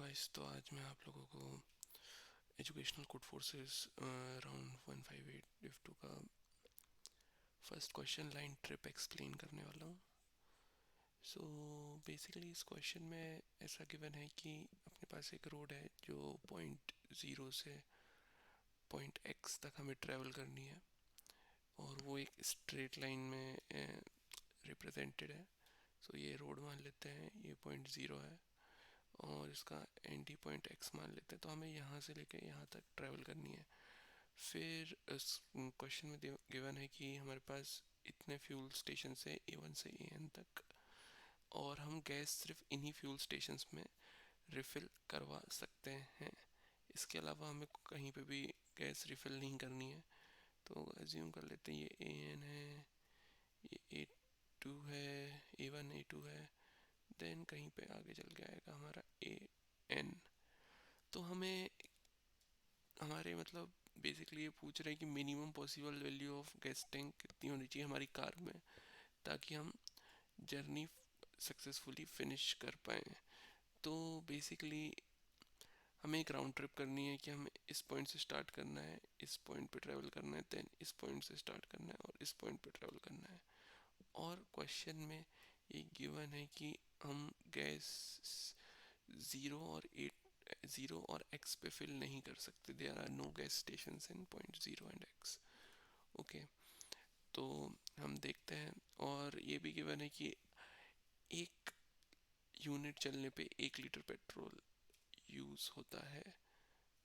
Guys, तो आज मैं आप लोगों को educational code forces round 158 div 2 का first question line trip explain करने वाला हूँ। सो बेसिकली इस क्वेश्चन में ऐसा गिवन है कि अपने पास एक रोड है जो पॉइंट ज़ीरो से पॉइंट एक्स तक हमें ट्रैवल करनी है और वो एक स्ट्रेट लाइन में रिप्रेजेंटेड है। सो ये रोड मान लेते हैं, ये पॉइंट ज़ीरो है और इसका एंटी पॉइंट एक्स मान लेते हैं। तो हमें यहाँ से लेके यहाँ तक ट्रैवल करनी है। फिर इस क्वेश्चन में गिवन है कि हमारे पास इतने फ्यूल स्टेशन से A1 से AN तक, और हम गैस सिर्फ इन्हीं फ्यूल स्टेशंस में रिफ़िल करवा सकते हैं। इसके अलावा हमें कहीं पे भी गैस रिफ़िल नहीं करनी है। तो एज्यूम कर लेते हैं ये AN है, ये A2 है, A1 A2 है, देन कहीं पे आगे चल के आएगा हमारा AN। तो हमें हमारे मतलब बेसिकली ये पूछ रहे हैं कि minimum possible value of gas tank कितनी होनी चाहिए हमारी कार में, ताकि हम जर्नी सक्सेसफुली फिनिश कर पाएँ। तो बेसिकली हमें एक राउंड ट्रिप करनी है कि हमें इस पॉइंट से स्टार्ट करना है, इस पॉइंट पे ट्रैवल करना है, देन इस पॉइंट से स्टार्ट करना है और इस पॉइंट पे ट्रैवल करना है। और क्वेश्चन में ये गिवन है कि हम गैस ज़ीरो और एक्स पे फिल नहीं कर सकते। There are no gas station in point zero and X. Okay, तो हम देखते हैं। और ये भी गिवन है कि एक यूनिट चलने पे 1 लीटर पेट्रोल यूज़ होता है,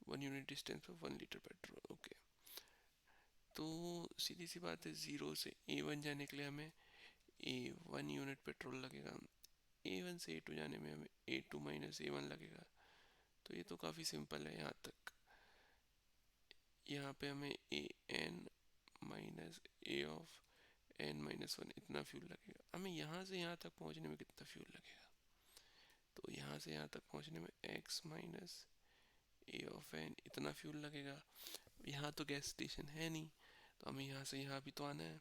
1 यूनिट डिस्टेंस पे 1 लीटर पेट्रोल। ओके, तो सीधी सी बात है, ज़ीरो से A1 जाने के लिए हमें A1 यूनिट पेट्रोल लगेगा, A1 से A2 जाने में हमें A2 माइनस A1 लगेगा। तो ये तो काफ़ी सिंपल है। यहाँ तक, यहाँ पे हमें AN माइनस A(n−1) इतना फ्यूल लगेगा। हमें यहाँ से यहाँ तक पहुँचने में कितना फ्यूल लगेगा? तो यहाँ से यहाँ तक पहुँचने में x माइनस A(n) इतना फ्यूल लगेगा। यहाँ तो गैस स्टेशन है नहीं, तो हमें यहाँ से यहाँ भी तो आना है,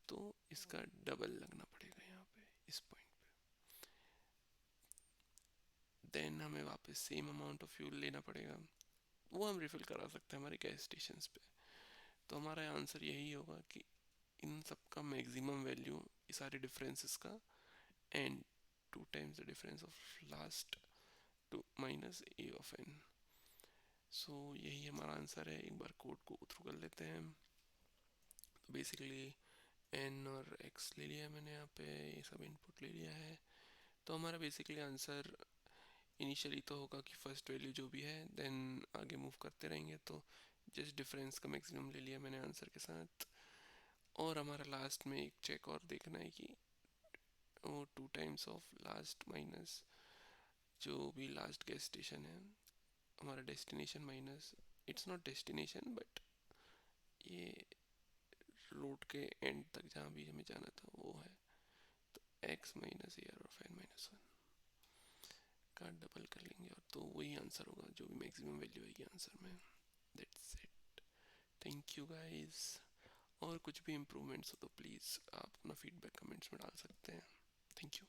तो इसका डबल लगना पड़ेगा यहाँ पे, इस पॉइंट पे। देन हमें वापस सेम अमाउंट ऑफ फ्यूल लेना पड़ेगा, वो हम रिफ़िल करा सकते हैं हमारे गैस स्टेशंस पे। तो हमारा आंसर यही होगा कि इन सब का मैक्सिमम वैल्यू, ये सारे डिफरेंसेस का, and 2 times the difference of last two minus A(n). So यही हमारा आंसर है। एक बार कोड को थ्रू कर लेते हैं। तो बेसिकली n और x ले लिया मैंने, यहाँ पे ये सब इनपुट ले लिया है। तो हमारा बेसिकली आंसर इनिशियली तो होगा कि फर्स्ट वैल्यू जो भी है, देन आगे मूव करते रहेंगे। तो जस्ट डिफरेंस का मैक्सिमम ले लिया मैंने आंसर के साथ। और हमारा लास्ट में एक चेक और देखना है कि वो 2 टाइम्स ऑफ लास्ट माइनस जो भी लास्ट गैस स्टेशन है, हमारा destination minus, it's not destination but ये रोड के एंड तक जहाँ भी हमें जाना था वो है। तो x माइनस AR(n−1) का डबल कर लेंगे और तो वही आंसर होगा, जो भी मैक्सिमम वैल्यू आएगी आंसर में। That's it. Thank you guys. और कुछ भी इम्प्रूवमेंट्स हो तो प्लीज़ आप अपना फीडबैक कमेंट्स में डाल सकते हैं। Thank you.